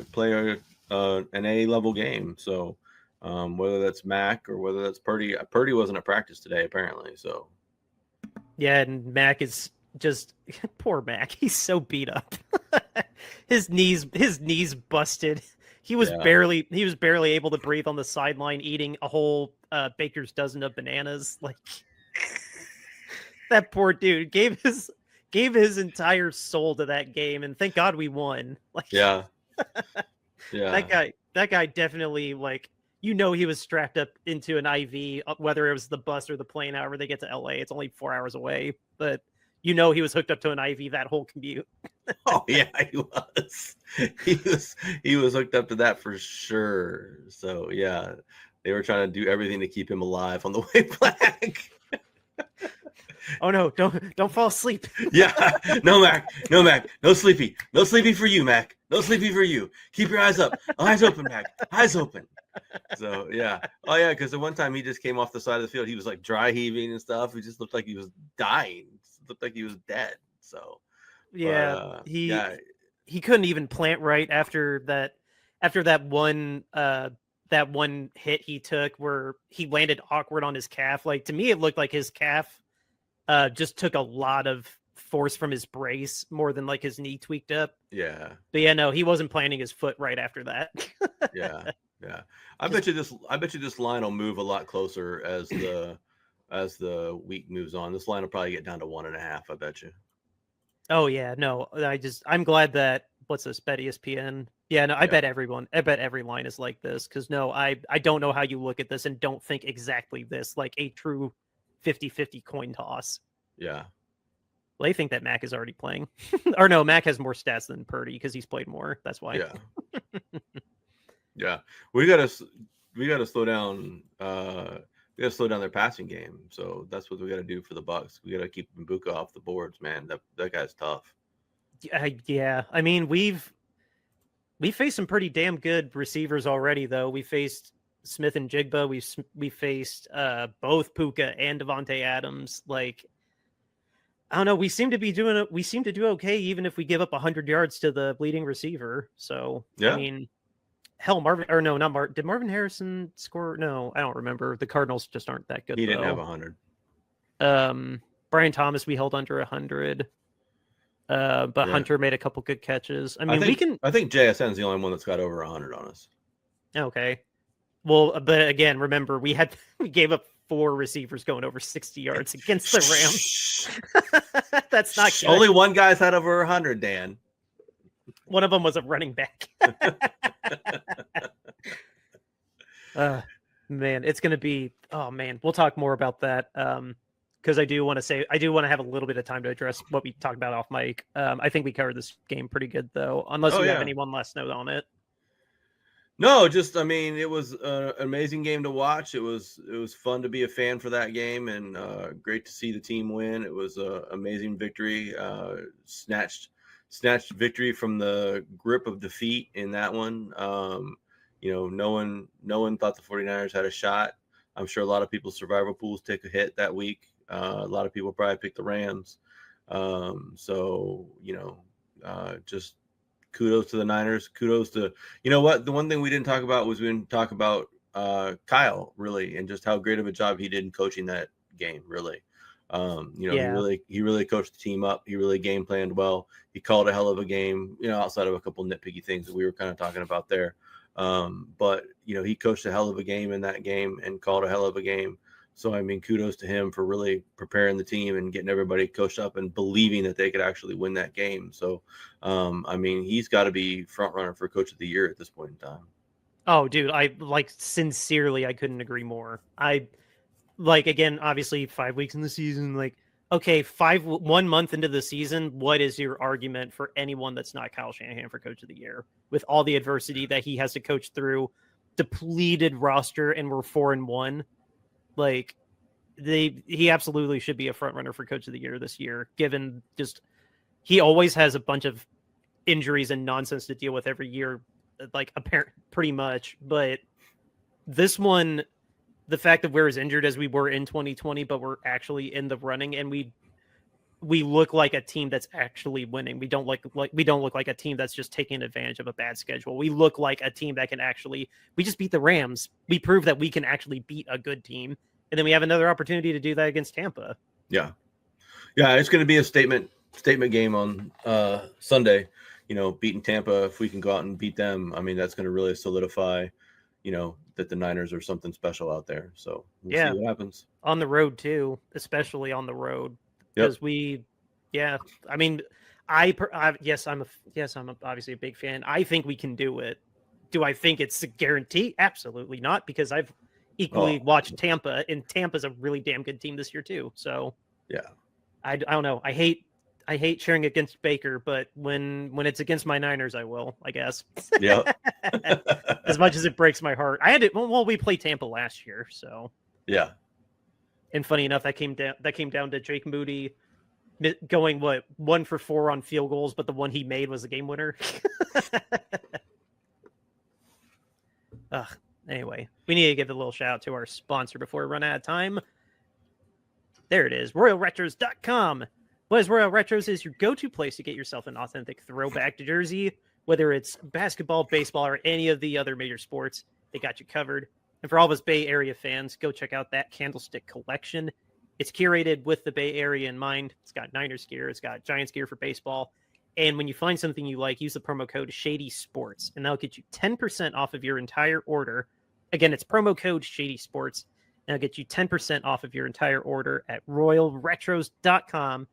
an A level game. So. Whether that's Mac or whether that's Purdy. Purdy wasn't at practice today, apparently. So, yeah, and Mac is just poor Mac. He's so beat up. his knees busted. He was barely able to breathe on the sideline, eating a whole baker's dozen of bananas. Like that poor dude gave his entire soul to that game, and thank God we won. Like, yeah. That guy definitely, like. He was strapped up into an IV, whether it was the bus or the plane, however they get to LA. It's only 4 hours away. But he was hooked up to an IV that whole commute. Oh yeah, he was. He was hooked up to that for sure. So yeah, they were trying to do everything to keep him alive on the way back. Oh no, don't fall asleep. Yeah, no Mac, no sleepy for you, Mac, no sleepy for you. Keep your eyes up, eyes open, Mac, eyes open. So yeah, oh yeah, because the one time he just came off the side of the field, he was like dry heaving and stuff. He just looked like he was dying, looked like he was dead. So yeah, but, he couldn't even plant right after that one hit he took where he landed awkward on his calf. Like, to me, it looked like his calf just took a lot of force from his brace more than like his knee tweaked up. Yeah. But yeah, no, he wasn't planting his foot right after that. Yeah. I bet you this line will move a lot closer as the week moves on. This line will probably get down to 1.5. I bet you. Oh yeah, no, I'm glad that bet ESPN. Yeah, no, I bet every line is like this, because no, I don't know how you look at this and don't think exactly this, like a true 50-50 coin toss. Yeah. Well, they think that Mac is already playing. Or no, Mac has more stats than Purdy because he's played more. That's why. Yeah. Yeah. We gotta slow down. We gotta slow down their passing game. So that's what we gotta do for the Bucs. We gotta keep Mbuka off the boards, man. That guy's tough. Yeah. I mean, we faced some pretty damn good receivers already, though. We faced Smith and Jigba. We faced both Puka and Devontae Adams. Like, I don't know. We seem to do okay, even if we give up 100 yards to the leading receiver. So yeah. I mean, hell, did Marvin Harrison score? No, I don't remember. The Cardinals just aren't that good. He didn't have 100. Brian Thomas, we held under 100. But Hunter made a couple good catches. I mean, I think JSN's the only one that's got over 100 on us. Okay. Well, but again, remember we gave up 4 receivers going over 60 yards against the Rams. That's not good. Only one guy's had over 100, Dan. One of them was a running back. Man, it's going to be. Oh man, we'll talk more about that. Because I do want to have a little bit of time to address what we talked about off mic. I think we covered this game pretty good, though, unless you have any one last note on it. No, just, I mean, it was an amazing game to watch. It was fun to be a fan for that game, and great to see the team win. It was an amazing victory, snatched victory from the grip of defeat in that one. No one thought the 49ers had a shot. I'm sure a lot of people's survival pools take a hit that week. A lot of people probably picked the Rams. Just kudos to the Niners. Kudos to, the one thing we didn't talk about was we didn't talk about Kyle, really, and just how great of a job he did in coaching that game, really. He really coached the team up. He really game planned well. He called a hell of a game, outside of a couple nitpicky things that we were kind of talking about there. But he coached a hell of a game in that game and called a hell of a game. So, I mean, kudos to him for really preparing the team and getting everybody coached up and believing that they could actually win that game. So, he's got to be front runner for Coach of the Year at this point in time. Oh, dude, sincerely, I couldn't agree more. Again, obviously 5 weeks in the season, okay, 1 month into the season, what is your argument for anyone that's not Kyle Shanahan for Coach of the Year with all the adversity that he has to coach through, depleted roster, and we're 4-1? He absolutely should be a front runner for Coach of the Year this year, given just he always has a bunch of injuries and nonsense to deal with every year, apparent pretty much. But this one, the fact that we're as injured as we were in 2020, but we're actually in the running, and we look like a team that's actually winning. We don't look like a team that's just taking advantage of a bad schedule. We look like a team that can we just beat the Rams. We prove that we can actually beat a good team. And then we have another opportunity to do that against Tampa. Yeah. Yeah. It's going to be a statement game on Sunday, beating Tampa. If we can go out and beat them, I mean, that's going to really solidify, that the Niners are something special out there. So we'll see what happens on the road too, especially on the road. Because I'm obviously a big fan. I think we can do it. Do I think it's a guarantee? Absolutely not, because I've equally watched Tampa, and Tampa's a really damn good team this year too. So I don't know. I hate cheering against Baker, but when it's against my Niners, I will, I guess. Yeah. As much as it breaks my heart. I had it. Well, we played Tampa last year, so yeah. And funny enough, that came down to Jake Moody going 1 for 4 on field goals, but the one he made was the game winner. Anyway, we need to give a little shout out to our sponsor before we run out of time. There it is, RoyalRetros.com. What is Royal Retros is your go-to place to get yourself an authentic throwback jersey, whether it's basketball, baseball, or any of the other major sports. They got you covered. And for all of us Bay Area fans, go check out that Candlestick collection. It's curated with the Bay Area in mind. It's got Niners gear. It's got Giants gear for baseball. And when you find something you like, use the promo code Shady Sports, and that'll get you 10% off of your entire order. Again, it's promo code Shady Sports, and it'll get you 10% off of your entire order at RoyalRetros.com.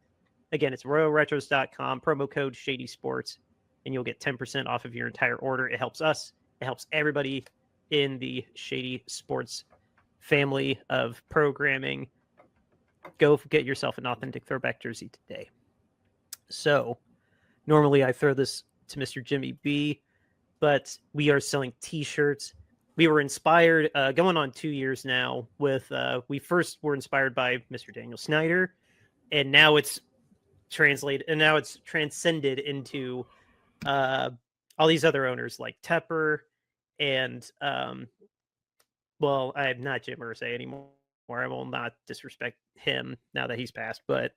Again, it's RoyalRetros.com, promo code Shady Sports, and you'll get 10% off of your entire order. It helps us. It helps everybody in the Shady Sports family of programming. Go get yourself an authentic throwback jersey today. So, normally I throw this to Mr. Jimmy B, but we are selling t-shirts. We were inspired, going on 2 years now, with, we first were inspired by Mr. Daniel Snyder, and now it's transcended into all these other owners like Tepper and, I'm not Jim Irsay anymore. I will not disrespect him now that he's passed, but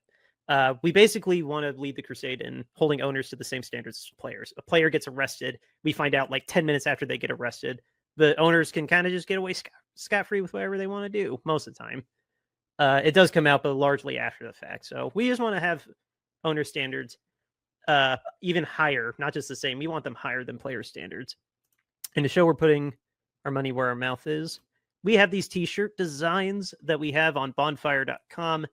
we basically want to lead the crusade in holding owners to the same standards as players. A player gets arrested. We find out like 10 minutes after they get arrested. The owners can kind of just get away scot-free with whatever they want to do most of the time. It does come out, but largely after the fact. So we just want to have owner standards even higher, not just the same. We want them higher than player standards. And to show we're putting our money where our mouth is, we have these t-shirt designs that we have on bonfire.com.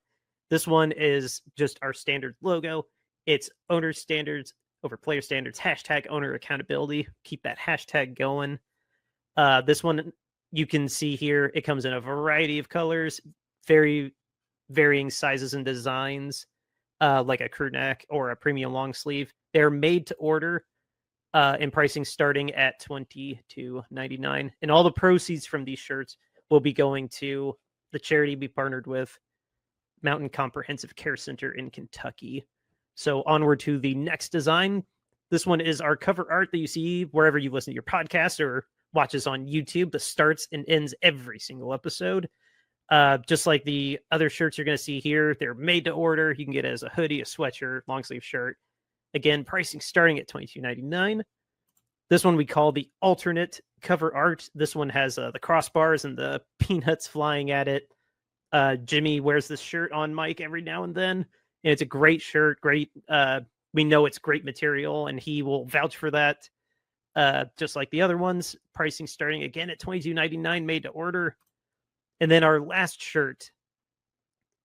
This one is just our standard logo. It's owner standards over player standards, hashtag owner accountability. Keep that hashtag going. This one you can see here. It comes in a variety of colors, very varying sizes and designs, like a crew neck or a premium long sleeve. They're made to order, and pricing starting at $22.99. And all the proceeds from these shirts will be going to the charity we partnered with, Mountain Comprehensive Care Center in Kentucky. So onward to the next design. This one is our cover art that you see wherever you listen to your podcast or watch us on YouTube. The starts and ends every single episode. Just like the other shirts you're going to see here, they're made to order. You can get it as a hoodie, a sweatshirt, long sleeve shirt. Again, pricing starting at $22.99. This one we call the alternate cover art. This one has the crossbars and the peanuts flying at it. Jimmy wears this shirt on mic every now and then, and it's a great shirt. Great. We know it's great material, and he will vouch for that. Just like the other ones, pricing starting again at $22.99, made to order. And then our last shirt,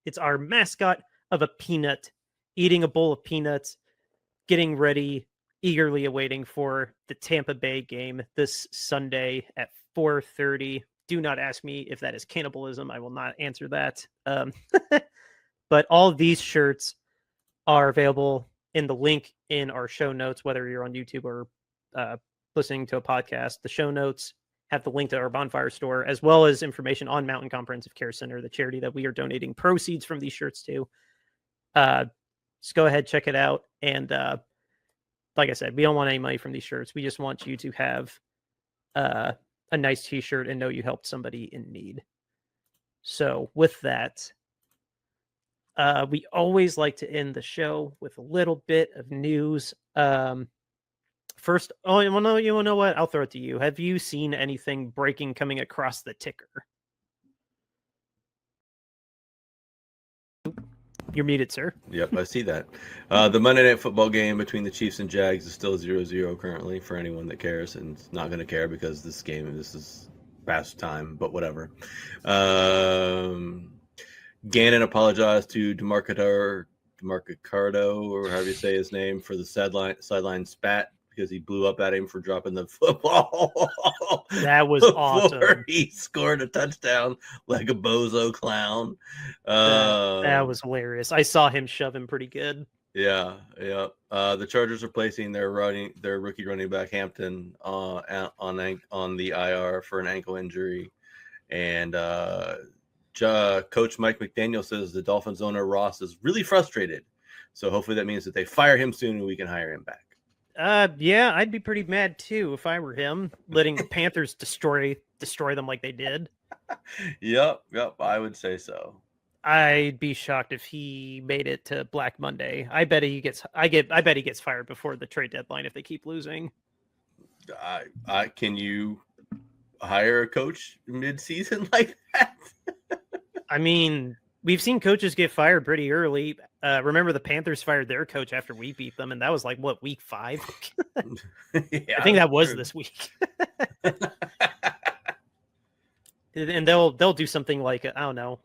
it's our mascot of a peanut, eating a bowl of peanuts, getting ready, eagerly awaiting for the Tampa Bay game this Sunday at 4:30. Do not ask me if that is cannibalism. I will not answer that. But all of these shirts are available in the link in our show notes, whether you're on YouTube or listening to a podcast. The show notes have the link to our Bonfire store, as well as information on Mountain Comprehensive Care Center, the charity that we are donating proceeds from these shirts to. Just go ahead, check it out. And like I said, we don't want any money from these shirts. We just want you to have a nice t-shirt and know you helped somebody in need. So with that, we always like to end the show with a little bit of news. First, you want to know what? I'll throw it to you. Have you seen anything breaking coming across the ticker? You're muted, sir. Yep, I see that. The Monday Night Football game between the Chiefs and Jags is still 0-0 currently for anyone that cares, and it's not going to care because this is past time, but whatever. Gannon apologized to DeMarco Cardo, or however you say his name, for the sideline spat because he blew up at him for dropping the football. That was awesome. He scored a touchdown like a bozo clown. That was hilarious. I saw him shove him pretty good. Yeah. The Chargers are placing their rookie running back Hampton on the IR for an ankle injury, and Coach Mike McDaniel says the Dolphins owner Ross is really frustrated. So hopefully that means that they fire him soon and we can hire him back. Yeah, I'd be pretty mad too if I were him, letting the Panthers destroy them like they did. Yep, I would say so. I'd be shocked if he made it to Black Monday. I bet he gets fired before the trade deadline if they keep losing. Can you hire a coach mid-season like that? I mean, we've seen coaches get fired pretty early. Remember the Panthers fired their coach after we beat them, and that was like week 5? Yeah, I think that was this week. And they'll do something like, I don't know.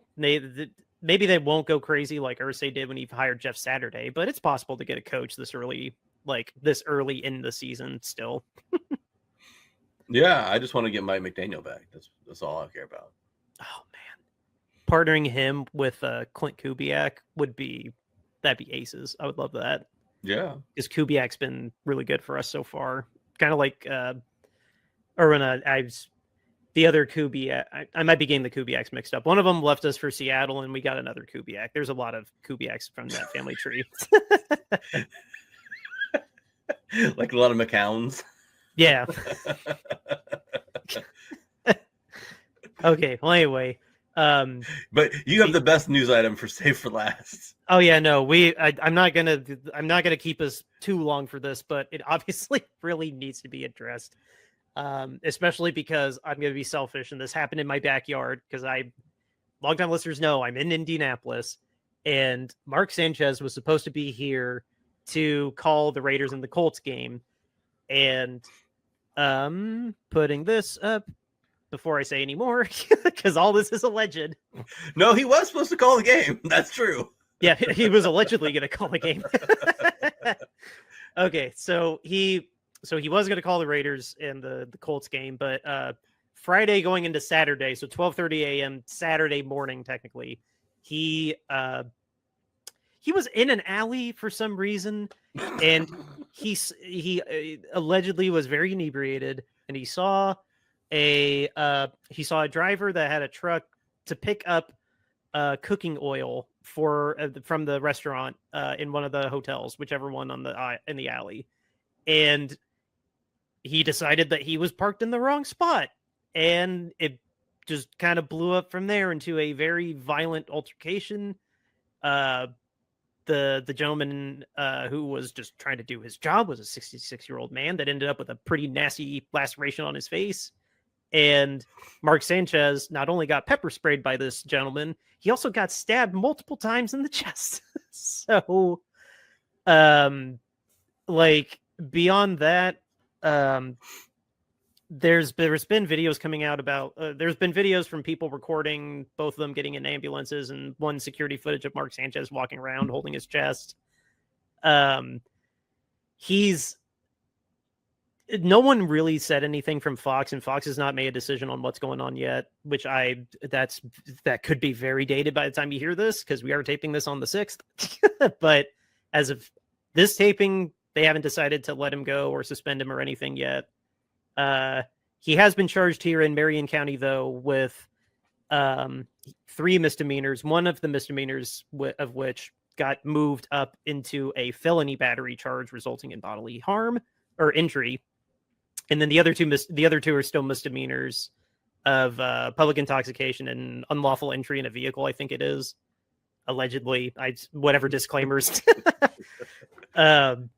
Maybe they won't go crazy like Irsay did when he hired Jeff Saturday, but it's possible to get a coach this early in the season still. Yeah, I just want to get Mike McDaniel back. That's all I care about. Oh man, partnering him with Clint Kubiak that'd be aces. I would love that. Yeah, because Kubiak's been really good for us so far. Kind of like the other Kubiak. I might be getting the Kubiaks mixed up. One of them left us for Seattle, and we got another Kubiak. There's a lot of Kubiaks from that family tree. Like a lot of McCowns. Yeah. Okay. Well, anyway. But you have the best news item for save for last. Oh yeah, no. I'm not gonna keep us too long for this, but it obviously really needs to be addressed. Especially because I'm going to be selfish, and this happened in my backyard because longtime listeners know I'm in Indianapolis, and Mark Sanchez was supposed to be here to call the Raiders and the Colts game. And putting this up before I say any more, because all this is alleged. No, he was supposed to call the game. That's true. Yeah, he was allegedly going to call the game. Okay, so he was going to call the Raiders and the Colts game, but Friday going into Saturday, so 12:30 a.m. Saturday morning, technically, he was in an alley for some reason, and he allegedly was very inebriated, and he saw a driver that had a truck to pick up cooking oil from the restaurant in one of the hotels, whichever one in the alley, and he decided that he was parked in the wrong spot, and it just kind of blew up from there into a very violent altercation. The gentleman who was just trying to do his job was a 66-year-old man that ended up with a pretty nasty laceration on his face. And Mark Sanchez not only got pepper sprayed by this gentleman, he also got stabbed multiple times in the chest. So, beyond that, there's been videos coming out about there's been videos from people recording both of them getting in ambulances, and one security footage of Mark Sanchez walking around holding his chest. No one really said anything from Fox, and Fox has not made a decision on what's going on yet, which that could be very dated by the time you hear this, because we are taping this on the 6th. But as of this taping, they haven't decided to let him go or suspend him or anything yet. He has been charged here in Marion County, though, with 3 misdemeanors. One of the misdemeanors of which got moved up into a felony battery charge resulting in bodily harm or injury. And then the other two are still misdemeanors of public intoxication and unlawful entry in a vehicle, I think it is. Allegedly, whatever disclaimers. And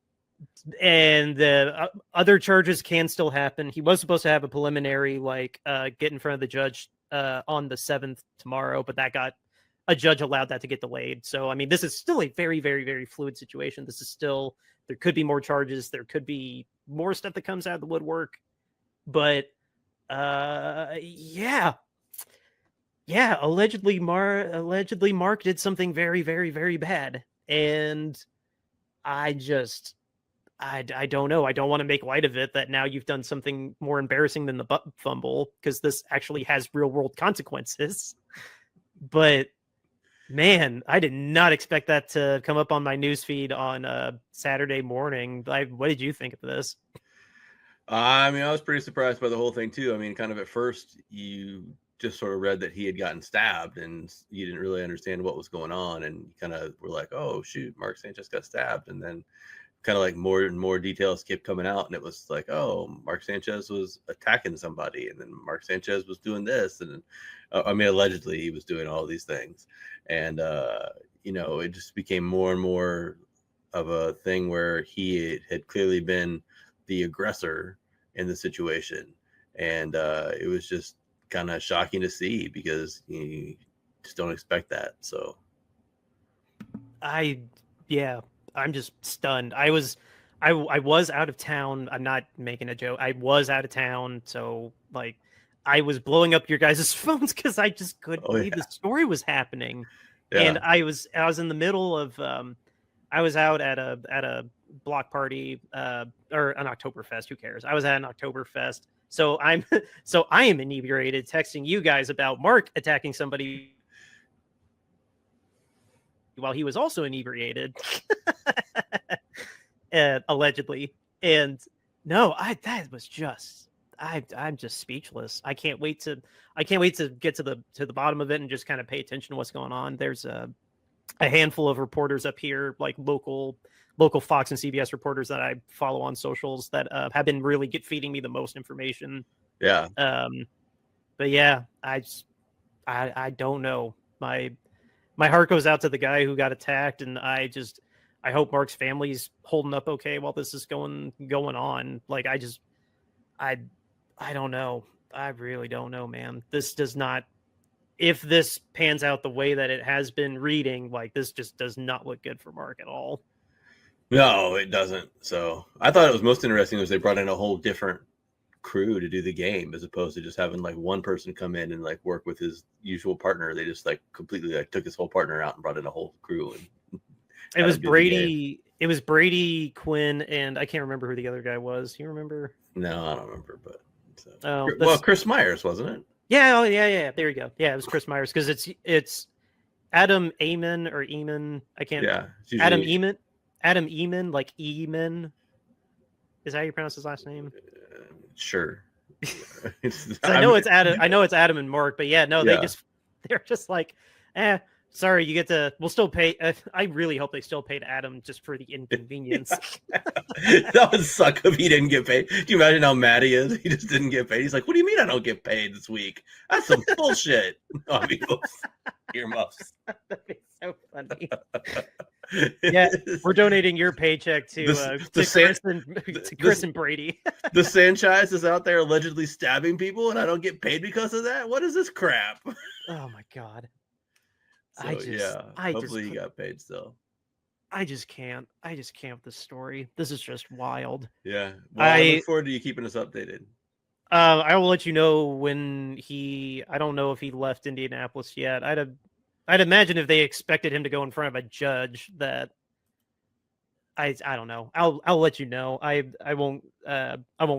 the other charges can still happen. He was supposed to have a preliminary, get in front of the judge on the 7th tomorrow, but a judge allowed that to get delayed. So, I mean, this is still a very, very, very fluid situation. There could be more charges. There could be more stuff that comes out of the woodwork. But, allegedly Mark did something very, very, very bad. And I I don't know. I don't want to make light of it that now you've done something more embarrassing than the butt fumble, because this actually has real world consequences. But man, I did not expect that to come up on my newsfeed on Saturday morning. What did you think of this? I mean, I was pretty surprised by the whole thing too. I mean, kind of at first you just sort of read that he had gotten stabbed and you didn't really understand what was going on, and you kind of were like, oh shoot, Mark Sanchez got stabbed. And then kind of like more and more details kept coming out, and it was like, oh, Mark Sanchez was attacking somebody, and then Mark Sanchez was doing this, and I mean, allegedly he was doing all these things. And it just became more and more of a thing where he had clearly been the aggressor in the situation, and it was just kind of shocking to see, because you just don't expect that. So I'm just stunned. I was out of town. I'm not making a joke. I was out of town, so like I was blowing up your guys' phones because I just couldn't believe the story was happening. Yeah. And I was in the middle of I was out at a block party or an Oktoberfest. Who cares? I was at an Oktoberfest. So I am inebriated, texting you guys about Mark attacking somebody while he was also inebriated, allegedly. And no, I'm just speechless. I can't wait to get to the bottom of it and just kind of pay attention to what's going on. There's a handful of reporters up here, like local Fox and CBS reporters that I follow on socials that have been really feeding me the most information. Yeah. But yeah, I don't know. My heart goes out to the guy who got attacked, and I hope Mark's family's holding up okay while this is going on. Like I don't know. I really don't know, man. This does not. If this pans out the way that it has been reading, like this just does not look good for Mark at all. No, it doesn't. So I thought it was most interesting was they brought in a whole different crew to do the game, as opposed to just having like one person come in and like work with his usual partner. They just like completely like took his whole partner out and brought in a whole crew. And it was Brady. It was Brady, Quinn, and I can't remember who the other guy was. You remember? No, I don't remember. But Chris Myers, wasn't it? Yeah, oh, yeah. There you go. Yeah, it was Chris Myers, because it's Adam Eamon or Eamon. I can't. Yeah, Adam Eamon. Adam Eamon, like Eamon. Is that how you pronounce his last name? Sure. I know it's Adam. I know it's Adam and Mark, but yeah, no, they're just like, sorry, you get to. We'll still pay. I really hope they still paid Adam just for the inconvenience. That would suck if he didn't get paid. Do you imagine how mad he is? He just didn't get paid. He's like, "What do you mean I don't get paid this week? That's some bullshit." Earmuffs. That'd be so funny. Yeah, we're donating your paycheck to Chris and Brady. The Sanchez is out there allegedly stabbing people, and I don't get paid because of that. What is this crap? Oh my god! So, hopefully he got paid still. I just can't with this story. This is just wild. Yeah, well, I look forward to you keeping us updated. I will let you know when I don't know if he left Indianapolis yet. I'd imagine if they expected him to go in front of a judge, that I don't know. I'll let you know. I won't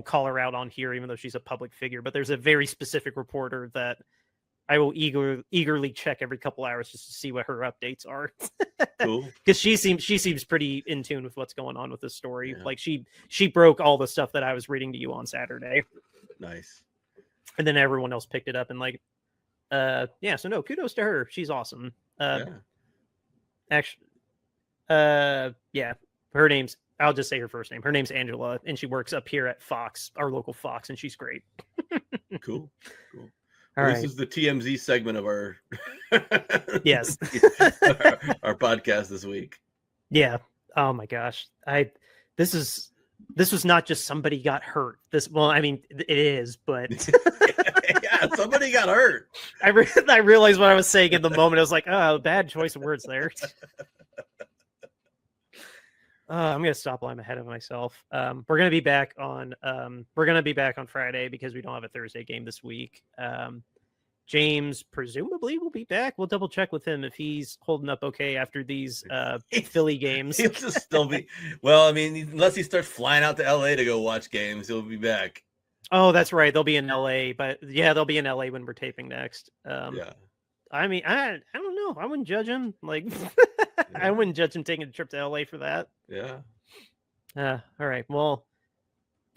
call her out on here, even though she's a public figure. But there's a very specific reporter that I will eagerly check every couple hours just to see what her updates are. Cool. Because she seems pretty in tune with what's going on with this story. Yeah. Like she broke all the stuff that I was reading to you on Saturday. Nice. And then everyone else picked it up and like, so no, kudos to her. She's awesome. Actually, her name's, I'll just say her first name. Her name's Angela, and she works up here at Fox, our local Fox, and she's great. Cool. Well, this is the TMZ segment of our yes our podcast this week. Yeah. Oh my gosh. This was not just somebody got hurt. I mean, it is, but yeah, somebody got hurt. I realized what I was saying in the moment. I was like, oh, bad choice of words there. I'm gonna stop while I'm ahead of myself. We're gonna be back on Friday because we don't have a Thursday game this week. James presumably will be back. We'll double check with him if he's holding up okay after these Philly games. He'll just still be. Well, I mean, unless he starts flying out to LA to go watch games, he'll be back. Oh, that's right. They'll be in LA, but yeah, they'll be in LA when we're taping next. Yeah. I mean, I don't know. I wouldn't judge him. Like, I wouldn't judge him taking a trip to LA for that. Yeah. All right. Well,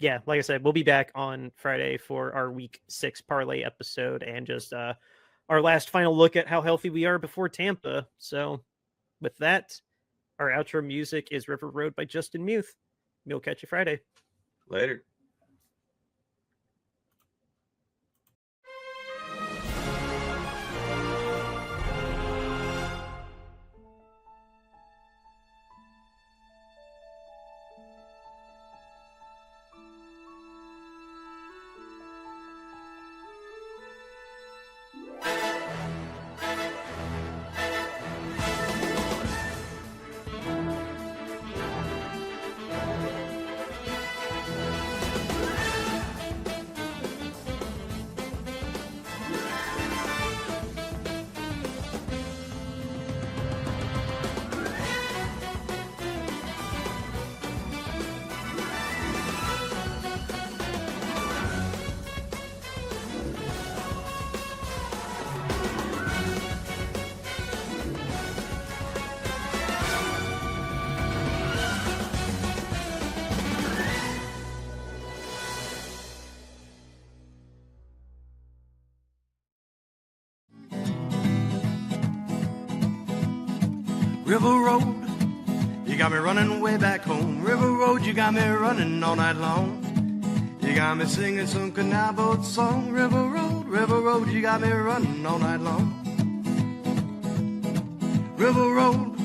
yeah, like I said, we'll be back on Friday for our week 6 parlay episode and just our last final look at how healthy we are before Tampa. So with that, our outro music is River Road by Justin Muth. We'll catch you Friday. Later. River Road, you got me running way back home. River Road, you got me running all night long. You got me singing some canal boat song. River Road, you got me running all night long. River Road,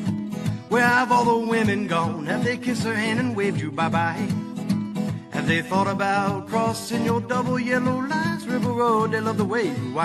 where have all the women gone? Have they kissed her hand and waved you bye-bye? Have they thought about crossing your double yellow lines? River Road, they love the way you wind.